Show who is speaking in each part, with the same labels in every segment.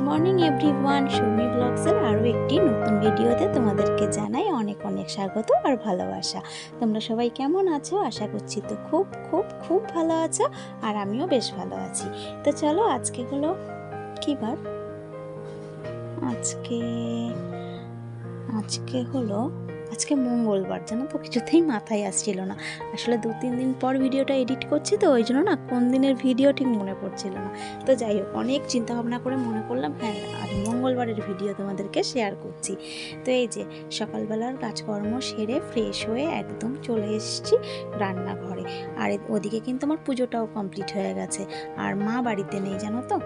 Speaker 1: Morning everyone, Soumi ব্লগসের আরও একটি নতুন ভিডিওতে তোমাদেরকে জানাই অনেক অনেক স্বাগত আর ভালোবাসা। তোমরা সবাই কেমন আছো? আশা করছি তো খুব খুব খুব ভালো আছো, আর আমিও বেশ ভালো আছি। তো চলো, আজকে হলো কী বার? আজকে মঙ্গলবার। জানো তো, কিছুতেই মাথায় আসছিল না। আসলে 2-3 দিন পর ভিডিওটা এডিট করছি, তো ওই জন্য না কোন দিনের ভিডিও ঠিক মনে পড়ছিল না। তো যাই হোক, অনেক চিন্তা ভাবনা করে মনে করলাম হ্যাঁ, আর মঙ্গলবারের ভিডিও তোমাদেরকে শেয়ার করছি। তো এই যে সকালবেলার কাজকর্ম সেরে ফ্রেশ হয়ে একদম চলে এসেছি রান্নাঘরে। আর ওদিকে কিন্তু আমার পুজোটাও কমপ্লিট হয়ে গেছে, আর মা বাড়িতে নেই জানো তো।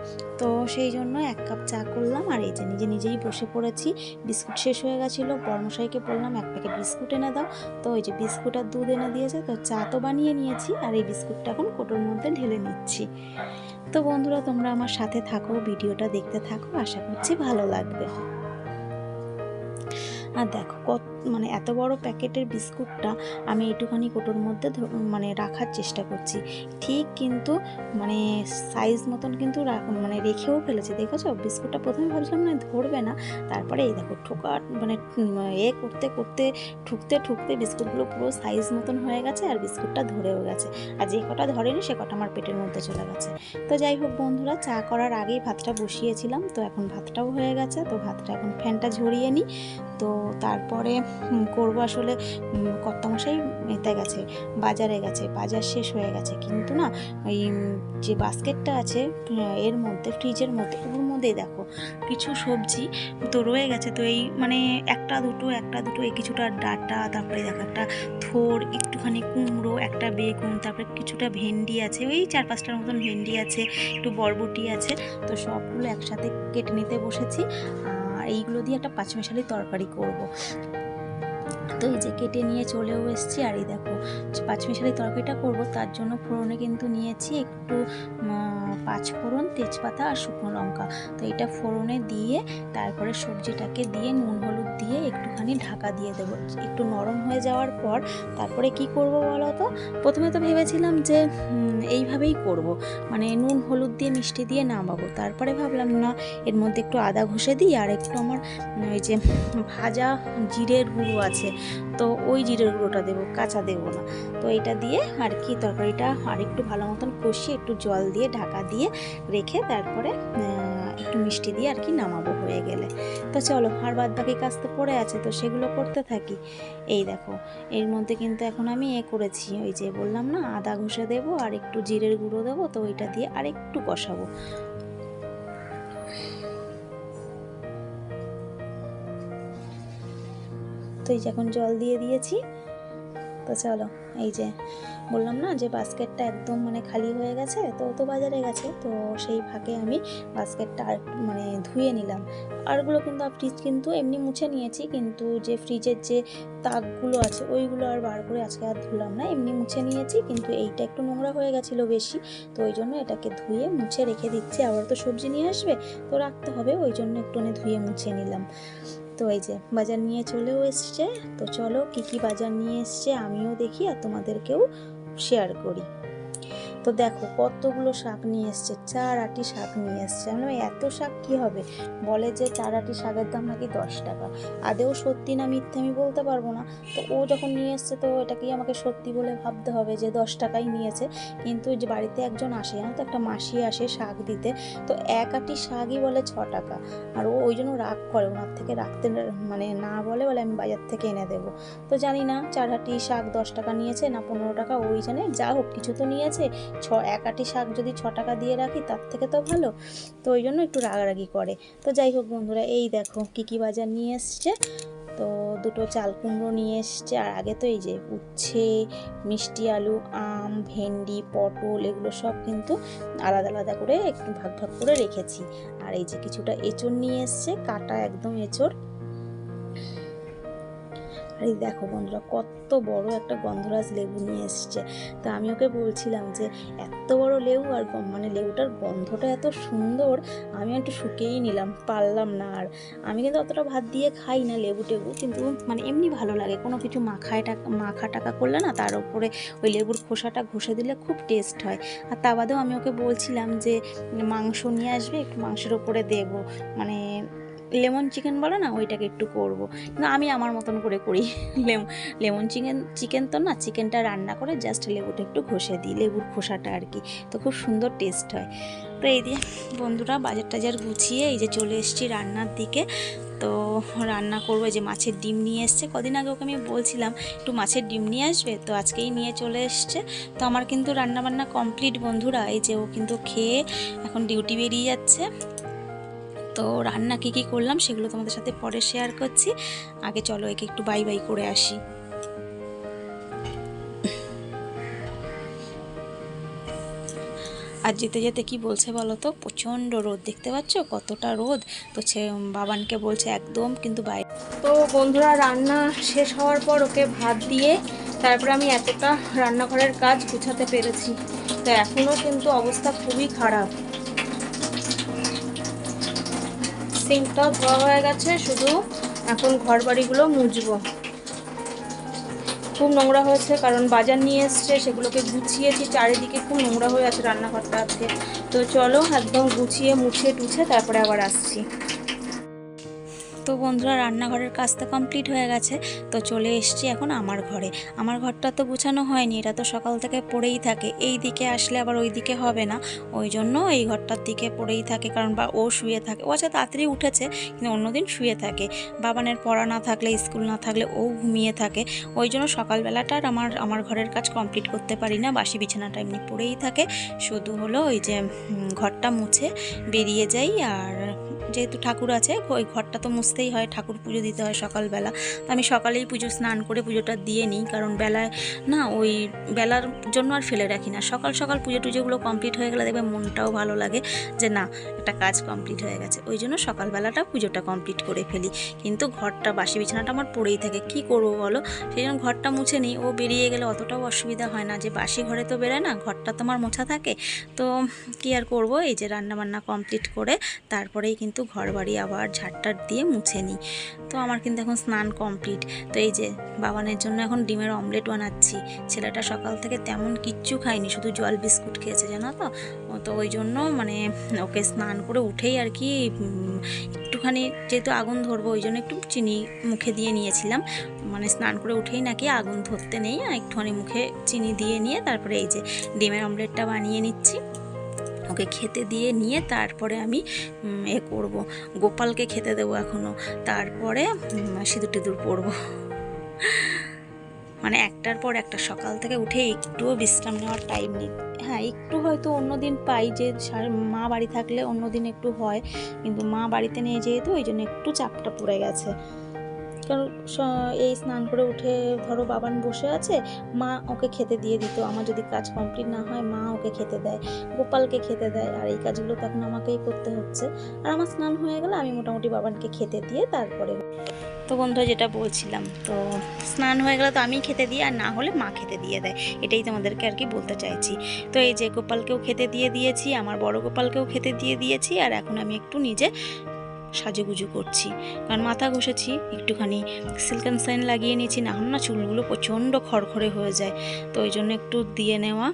Speaker 1: তো সেই জন্য 1 কাপ চা করলাম, আর এই যে নিজেই বসে পড়েছি। বিস্কুট শেষ হয়ে গেছিলো, বড়মশাইকে বললাম 1 প্যাকেট বিস্কুট এনে দাও। তো ওই যে বিস্কুট আর দুধ এনে দিয়েছে, তো চা তো বানিয়ে নিয়েছি, আর এই বিস্কুটটা এখন কোটোর মধ্যে ঢেলে নিচ্ছি। তো বন্ধুরা, তোমরা আমার সাথে থাকো, ভিডিওটা দেখতে থাকো, আশা করছি ভালো লাগবে। আর দেখো মানে এত বড় প্যাকেটের বিস্কুটটা আমি একটুখানি কোটোর মধ্যে মানে রাখার চেষ্টা করছি ঠিক, কিন্তু মানে সাইজ মতন কিন্তু মানে রেখেও ফেলেছি। দেখেছো, বিস্কুটটা প্রথমে ভাবছিলাম না ধরবে না, তারপরে এই দেখো মানে ঠুকতে বিস্কুটগুলো পুরো সাইজ মতন হয়ে গেছে, আর বিস্কুটটা ধরেও গেছে। আর যে কটা ধরেনি সে কটা আমার পেটের মধ্যে চলে গেছে। তো যাই হোক বন্ধুরা, চা করার আগেই ভাতটা বসিয়েছিলাম, তো এখন ভাতটাও হয়ে গেছে। তো ভাতটা এখন ফ্যানটা ঝরিয়ে নিই, তো তারপরে করবো। আসলে কর্তামশাই বাজারে গেছে, বাজার শেষ হয়ে গেছে, কিন্তু না ওই যে বাস্কেটটা আছে এর মধ্যে, ফ্রিজের মধ্যে, ওর মধ্যে দেখো কিছু সবজি তো রয়ে গেছে। তো এই মানে একটা দুটো এই কিছুটা ডাঁটা, তারপরে দেখো একটা থোর, একটুখানি কুমড়ো, একটা বেগুন, তারপরে কিছুটা ভেন্ডি আছে, ওই 4-5টার মতন ভেন্ডি আছে, একটু বরবটি আছে। তো সবগুলো একসাথে কেটে নিতে বসেছি, আর এইগুলো দিয়ে একটা পাঁচমিশালি তরকারি করব। তো এই যে কেটে নিয়ে চলেও এসেছি, আর এই দেখো পাঁচমিশালি তরকারিটা করব, তার জন্য ফোড়নে কিন্তু নিয়েছি একটু 5 ফোড়ন, তেজপাতা আর শুকনো লঙ্কা। তো এটা ফোড়নে দিয়ে তারপরে সবজিটাকে দিয়ে নুন হলুদ দিয়ে একটুখানি ঢাকা দিয়ে দেবো। একটু নরম হয়ে যাওয়ার পর তারপরে কি করব বলো তো। প্রথমে তো ভেবেছিলাম যে এইভাবেই করব, মানে নুন হলুদ দিয়ে মিষ্টি দিয়ে নামাবো। তারপরে ভাবলাম না, এর মধ্যে একটু আদা ঘষে দিই, আর একটু আমার ওই যে ভাজা জিরের গুঁড়ো আছে, তো ওই জিরের গুঁড়োটা দেবো, কাঁচা দেবো না। তো এটা দিয়ে আর কি তরকারিটা আর একটু ভালো মতন কষিয়ে একটু জল দিয়ে ঢাকা দিয়ে রেখে তারপরে একটু মিষ্টি দিয়ে আর কি নামাবো হয়ে গেলে। তো চলো, আর বাদ বাকি কাজ তো পড়ে আছে, তো সেগুলো করতে থাকি। এই দেখো, এর মধ্যে কিন্তু এখন আমি করেছি, ওই যে বললাম না আদা ঘষে দেবো আর একটু জিরের গুঁড়ো দেবো, তো ওইটা দিয়ে আর একটু কষাবো। তো এই যে এখন জল দিয়ে দিয়েছি। তো চলো, এই যে বললাম না যে বাস্কেটটা একদম মানে খালি হয়ে গেছে, তো ও তো বাজারে গেছে, তো সেই ফাঁকে আমি বাস্কেটটা আর মানে ধুয়ে নিলাম। আরগুলো কিন্তু ফ্রিজ কিন্তু এমনি মুছে নিয়েছি, কিন্তু যে ফ্রিজের যে তাকগুলো আছে ওইগুলো আর বার করে আজকে আর ধুলাম না, এমনি মুছে নিয়েছি। কিন্তু এইটা একটু নোংরা হয়ে গেছিলো বেশি, তো ওই জন্য এটাকে ধুয়ে মুছে রেখে দিচ্ছি। আবার তো সবজি নিয়ে আসবে, তো রাখতে হবে, ওই জন্য একটুখানি ধুয়ে মুছে নিলাম। তো এই যে বাজার নিয়ে চলেও এসছে। তো চলো, কি বাজার নিয়ে এসছে আমিও দেখি আর তোমাদেরকেও শেয়ার করি। তো দেখো কতগুলো শাক নিয়ে এসছে, 4 আটি শাক নিয়ে এসছে। আমি এত শাক কি হবে, বলে যে 4 আটি শাকের দাম নাকি 10 টাকা। আদেও সত্যি না মিথ্যে আমি বলতে পারবো না, তো ও যখন নিয়ে এসছে তো এটাকেই আমাকে সত্যি বলে ভাবতে হবে যে 10 টাকাই নিয়েছে। কিন্তু যে বাড়িতে একজন আসে, জানো তো, একটা মাসি আসে শাক দিতে, তো 1 আটি শাকই বলে 6 টাকা। আর ও ওই জন্য রাগ করে, ওনার থেকে রাখতে মানে না বলে আমি বাজার থেকে এনে দেবো। তো জানি না 4 আটি শাক 10 টাকা নিয়েছে না 15 টাকা, ওই জানে, যা হোক কিছু তো নিয়েছে। 1 আটি শাক যদি 6 টাকা দিয়ে রাখি তার থেকে তো ভালো, তো ওই জন্য একটু রাগারাগি করে। তো যাই হোক বন্ধুরা, এই দেখো কি বাজার নিয়ে এসছে। তো 2টো চাল কুমড়ো নিয়ে এসছে, আর আগে তো এই যে উচ্ছে, মিষ্টি আলু, আম, ভেন্ডি, পটল, এগুলো সব কিন্তু আলাদা আলাদা করে একটু ভাগ ভাগ করে রেখেছি। আর এই যে কিছুটা এঁচড় নিয়ে এসছে, কাটা একদম এঁচড়। আর এই দেখো বন্ধুরা কত বড় একটা গন্ধরাজ লেবু নিয়ে এসছে। তো আমি ওকে বলছিলাম যে এত বড় লেবু আর মানে লেবুটার গন্ধটা এত সুন্দর, আমি একটু শুকিয়েই নিলাম, পারলাম না। আর আমি কিন্তু অতটা ভাত দিয়ে খাই না লেবু টেবু, কিন্তু মানে এমনি ভালো লাগে কোনো কিছু মাখা টাকা করলে না, তার উপরে ওই লেবুর খোসাটা ঘষে দিলে খুব টেস্ট হয়। আর তা বাদেও আমি ওকে বলছিলাম যে মাংস নিয়ে আসবে, একটু মাংসের ওপরে দেবো, মানে লেমন চিকেন বলে না, ওইটাকে একটু করব। কিন্তু আমি আমার মতন করে করি। লেমন চিকেন তো না, চিকেনটা রান্না করে জাস্ট লেবুটা একটু ঘষে দিই, লেবুর খোসাটা আর কি, তো খুব সুন্দর টেস্ট হয়। তো এই দিয়ে বন্ধুরা বাজার টাজার গুছিয়ে এই যে চলে এসেছি রান্নার দিকে। তো রান্না করবো, যে মাছের ডিম নিয়ে এসছে, কদিন আগে ওকে আমি বলছিলাম একটু মাছের ডিম নিয়ে আসবে, তো আজকেই নিয়ে চলে এসছে। তো আমার কিন্তু রান্নাবান্না কমপ্লিট বন্ধুরা, এই যে ও কিন্তু খেয়ে এখন ডিউটি বেরিয়ে যাচ্ছে। তো রান্না কী করলাম সেগুলো তোমাদের সাথে পরে শেয়ার করছি, আগে চলো একে একটু বাই বাই করে আসি। আর যেতে যেতে কি বলছে বলো তো, প্রচণ্ড রোদ, দেখতে পাচ্ছ কতটা রোদ। তো বাবানকে বলছে একদম কিন্তু বাইরে। তো বন্ধুরা রান্না শেষ হওয়ার পর ওকে ভাত দিয়ে তারপরে আমি এতটা রান্নাঘরের কাজ গুছাতে পেরেছি। তো এখনও কিন্তু অবস্থা খুবই খারাপ, সিঙ্কটাও ধোয়া হয়ে গেছে, শুধু এখন ঘর বাড়িগুলো মুছবো। খুব নোংরা হয়েছে, কারণ বাজার নিয়ে এসছে, সেগুলোকে গুছিয়েছি, চারিদিকে খুব নোংরা হয়ে আছে রান্নাঘরটা আজকে। তো চলো একদম গুছিয়ে মুছে টুছে তারপরে আবার আসছি। তো বন্ধুরা রান্নাঘরের কাজটা কমপ্লিট হয়ে গেছে, তো চলে এসেছি এখন আমার ঘরে। আমার ঘরটা তো গুছানো হয়নি, এটা তো সকাল থেকে পড়েই থাকে, এই দিকে আসলে আবার ওই দিকে হবে না, ওই জন্য এই ঘরটার দিকে পড়েই থাকে। কারণ ও শুয়ে থাকে, ও আচ্ছা তাড়াতাড়ি উঠেছে, কিন্তু অন্যদিন শুয়ে থাকে। বাবানের পড়া না থাকলে, স্কুল না থাকলে ও ঘুমিয়ে থাকে, ওই জন্য সকালবেলাটা আর আমার ঘরের কাজ কমপ্লিট করতে পারি না, বাসি বিছানাটা এমনি পড়েই থাকে। শুধু হলো ওই যে ঘরটা মুছে বেরিয়ে যাই। আর যেহেতু ঠাকুর আছে, ওই ঘরটা তো মুছতেই হয়, ঠাকুর পুজো দিতে হয় সকালবেলা। তো আমি সকালেই পুজো স্নান করে পুজোটা দিয়ে নিই, কারণ বেলায় না, ওই বেলার জন্য আর ফেলে রাখি না। সকাল সকাল পুজো টুজোগুলো কমপ্লিট হয়ে গেলে দেখবে মনটাও ভালো লাগে, যে না একটা কাজ কমপ্লিট হয়ে গেছে, ওই জন্য সকালবেলাটা পুজোটা কমপ্লিট করে ফেলি। কিন্তু ঘরটা বাসি বিছানাটা আমার পড়েই থাকে, কি করবো বলো, সেই জন্য ঘরটা মুছে নিই। ও বেরিয়ে গেলে অতটাও অসুবিধা হয় না, যে বাসি ঘরে তো বেরোয় না, ঘরটা তো আমার মোছা থাকে। তো কি আর করব, এই যে রান্নাবান্না কমপ্লিট করে তারপরেই কিন্তু ঘর বাড়ি আবার ঝাড়টার দিয়ে মুছে নিই। তো আমার কিন্তু এখন স্নান কমপ্লিট। তো এই যে বাবানের জন্য এখন ডিমের অমলেট বানাচ্ছি। ছেলেটা সকাল থেকে তেমন কিচ্ছু খায়নি, শুধু জল বিস্কুট খেয়েছে জানো তো। তো ওই জন্য মানে ওকে স্নান করে উঠেই আর কি একটুখানি, যেহেতু আগুন ধরবো ওই জন্য একটু চিনি মুখে দিয়ে নিয়েছিলাম। মানে স্নান করে উঠেই নাকি আগুন ধরতে নেই, একটুখানি মুখে চিনি দিয়ে নিয়ে তারপরে এই যে ডিমের অমলেটটা বানিয়ে নিচ্ছি। ওকে খেতে দিয়ে নিয়ে তারপরে আমি করব, গোপালকে খেতে দেবো এখনও, তারপরে সিঁদুর টিঁদুর পরবো। মানে একটার পর একটা, সকাল থেকে উঠে একটুও বিশ্রাম নেওয়ার টাইম নেই। হ্যাঁ একটু হয়তো অন্যদিন পাই, যে মা বাড়ি থাকলে অন্যদিন একটু হয়, কিন্তু মা বাড়িতে নিয়ে যেহেতু ওই জন্য একটু চাপটা পড়ে গেছে। কারণ এই স্নান করে উঠে ধরো বাবান বসে আছে, মা ওকে খেতে দিয়ে দিত, আমার যদি কাজ কমপ্লিট না হয় মা ওকে খেতে দেয়, গোপালকে খেতে দেয়, আর এই কাজগুলো তো এখন আমাকেই করতে হচ্ছে। আর আমার স্নান হয়ে গেলে আমি মোটামুটি বাবানকে খেতে দিয়ে তারপরে। তো বন্ধুরা যেটা বলছিলাম, তো স্নান হয়ে গেলে তো আমি খেতে দিই, আর না হলে মা খেতে দিয়ে দেয়, এটাই তোমাদেরকে আর কি বলতে চাইছি। তো এই যে গোপালকেও খেতে দিয়ে দিয়েছি, আমার বড় গোপালকেও খেতে দিয়ে দিয়েছি, আর এখন আমি একটু নিজে সাজুগুজু করছি, কারণ মাথা ঘষেছি, একটুখানি সিল্ক অ্যান্ড শাইন লাগিয়ে নিয়েছি, না হলে না চুলগুলো প্রচণ্ড খড়খড়ে হয়ে যায়, তো ওই জন্য একটু দিয়ে নেওয়া।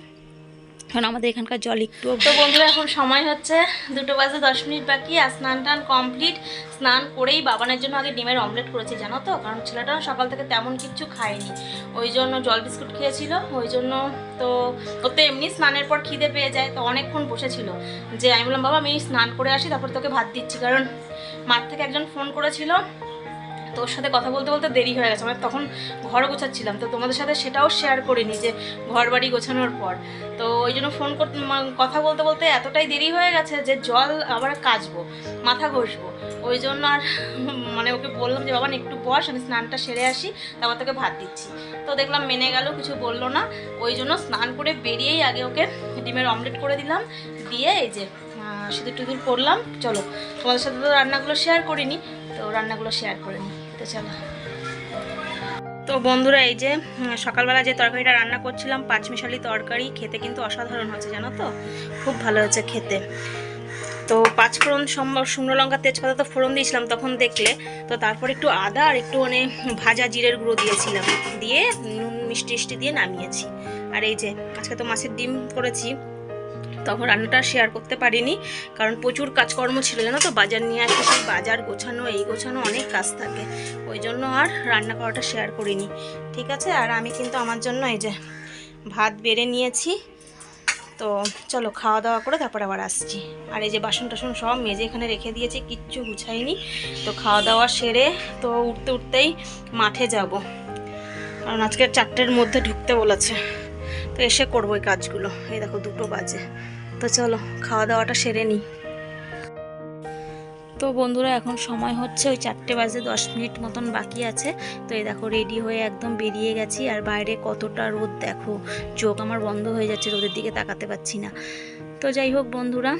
Speaker 1: কারণ আমাদের এখানকার জল একটু। তো বন্ধুরা এখন সময় হচ্ছে 2:10 বাকি, আর স্নান টান কমপ্লিট। স্নান করেই বাবানের জন্য আগে ডিমের অমলেট করেছি জানো তো, কারণ ছেলেটা সকাল থেকে তেমন কিছু খায়নি, ওই জন্য জল বিস্কুট খেয়েছিল, ওই জন্য। তো ওর তো এমনি স্নানের পর খিদে পেয়ে যায়, তো অনেকক্ষণ বসেছিল, যে আমি বললাম বাবা আমি স্নান করে আসি তারপর তোকে ভাত দিচ্ছি, কারণ মাঠ থেকে একজন ফোন করেছিল, তো ওর সাথে কথা বলতে বলতে দেরি হয়ে গেছে, মানে তখন ঘর গোছাচ্ছিলাম, তো তোমাদের সাথে সেটাও শেয়ার করিনি যে ঘর বাড়ি গোছানোর পর। তো ওই জন্য ফোন কথা বলতে বলতে এতটাই দেরি হয়ে গেছে যে জল আবার কাচবো, মাথা ঘষবো, ওই জন্য আর মানে ওকে বললাম যে বাবা একটু বস, আমি স্নানটা সেরে আসি তারপর তোকে ভাত দিচ্ছি। তো দেখলাম মেনে গেল, কিছু বললো না, ওই জন্য স্নান করে বেরিয়েই আগে ওকে ডিমের অমলেট করে দিলাম, দিয়ে এই যে সিঁদুর টিঁদুর করলাম। চলো তোমাদের সাথে তো রান্নাগুলো শেয়ার করিনি, তো রান্নাগুলো শেয়ার করে নিই, তো চলো। তো বন্ধুরা এই যে সকালবেলা যে তরকারিটা রান্না করছিলাম পাঁচমিশালি তরকারি, খেতে কিন্তু অসাধারণ হয়েছে জানো তো, খুব ভালো হয়েছে খেতে। তো পাঁচফোড়ন শুকনো লঙ্কা তেজপাতা তো ফোড়ন দিয়েছিলাম তখন দেখলে, তো তারপর একটু আদা আর একটু মানে ভাজা জিরের গুঁড়ো দিয়েছিলাম, দিয়ে নুন মিষ্টি দিয়ে নামিয়েছি। আর এই যে আজকে তো মাছের ডিম করেছি, তখন রান্নাটা শেয়ার করতে পারিনি কারণ প্রচুর কাজকর্ম ছিল জানো তো, বাজার নিয়ে আসতে সেই বাজার গোছানো এই গোছানো অনেক কাজ থাকে, ওই জন্য আর রান্না করাটা শেয়ার করিনি। ঠিক আছে, আর আমি কিন্তু আমার জন্য এই যে ভাত বেড়ে নিয়েছি। তো চলো খাওয়া দাওয়া করে তারপর আবার আসছি। আর এই যে বাসন টাসন সব মেজে এখানে রেখে দিয়েছি, কিচ্ছু গুছাইনি। তো খাওয়া দাওয়া সেরে তো উঠতেই মাঠে যাব, কারণ আজকে 4টের মধ্যে ঢুকতে বলেছে, তো এসে করবো এই কাজগুলো। এই দেখো 2টো বাজে, তো চলো খাওয়া দাওয়াটা সেরে নিই। তো বন্ধুরা এখন সময় হচ্ছে ওই 4টে বাজে 10 মিনিট মতন বাকি আছে। তো এই দেখো রেডি হয়ে একদম বেরিয়ে গেছি, আর বাইরে কতটা রোদ দেখো, চোখ আমার বন্ধ হয়ে যাচ্ছে, রোদের দিকে তাকাতে পারছি না। তো যাই হোক বন্ধুরা,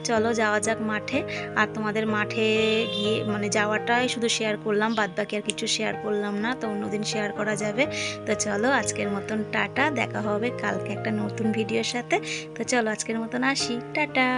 Speaker 1: চলো যাওয়া যাক মাঠে। আর তোমাদের মাঠে গিয়ে মানে যাওয়াটাই শুধু শেয়ার করলাম, বাদ বাকি আর কিছু শেয়ার করলাম না, তো অন্যদিন শেয়ার করা যাবে। তো চলো আজকের মতন টাটা, দেখা হবে কালকে একটা নতুন ভিডিওর সাথে। তো চলো আজকের মতন আসি, টাটা।